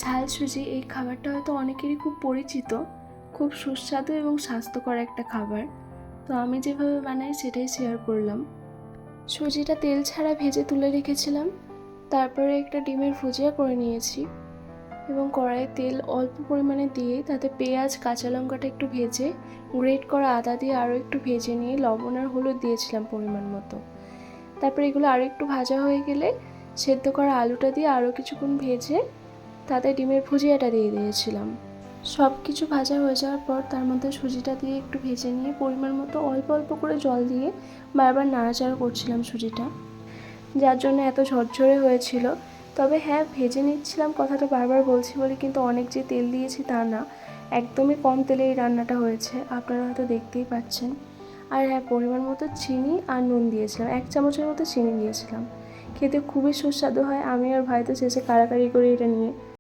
ঝাল সুজি এই খাবারটা হয়তো অনেকেরই খুব পরিচিত, খুব সুস্বাদু এবং স্বাস্থ্যকর একটা খাবার। তো আমি যেভাবে বানাই সেটাই শেয়ার করলাম। সুজিটা তেল ছাড়া ভেজে তুলে রেখেছিলাম, তারপরে একটা ডিমের ভুজিয়া করে নিয়েছি এবং কড়াইয়ে তেল অল্প পরিমাণে দিয়ে তাতে পেঁয়াজ কাঁচা লঙ্কাটা একটু ভেজে গ্রেট করা আদা দিয়ে আরও একটু ভেজে নিয়ে লবণ আর হলুদ দিয়েছিলাম পরিমাণ মতো। তারপরে এগুলো আরও একটু ভাজা হয়ে গেলে সেদ্ধ করা আলুটা দিয়ে আরও কিছুক্ষণ ভেজে তাতে ডিমের ভুজিয়াটা দিয়ে দিয়েছিলাম। সব কিছু ভাজা হয়ে যাওয়ার পর তার মধ্যে সুজিটা দিয়ে একটু ভেজে নিয়ে পরিমাণ মতো অল্প অল্প করে জল দিয়ে বারবার নাড়াচাড়া করছিলাম সুজিটা, যার জন্য এত ঝরঝরে হয়েছিল। তবে হ্যাঁ, ভেজে নিচ্ছিলাম কথাটা বারবার বলছি বলে কিন্তু অনেক যে তেল দিয়েছি তা না, একদমই কম তেলে এই রান্নাটা হয়েছে, আপনারা হয়তো দেখতেই পাচ্ছেন। আর হ্যাঁ, পরিমাণ মতো চিনি আর নুন দিয়েছিলাম, 1 চামচের মতো চিনি দিয়েছিলাম। খেতে খুবই সুস্বাদু হয়। আমি আর ভাই তো শেষে কাড়াকাড়ি করি এটা নিয়ে।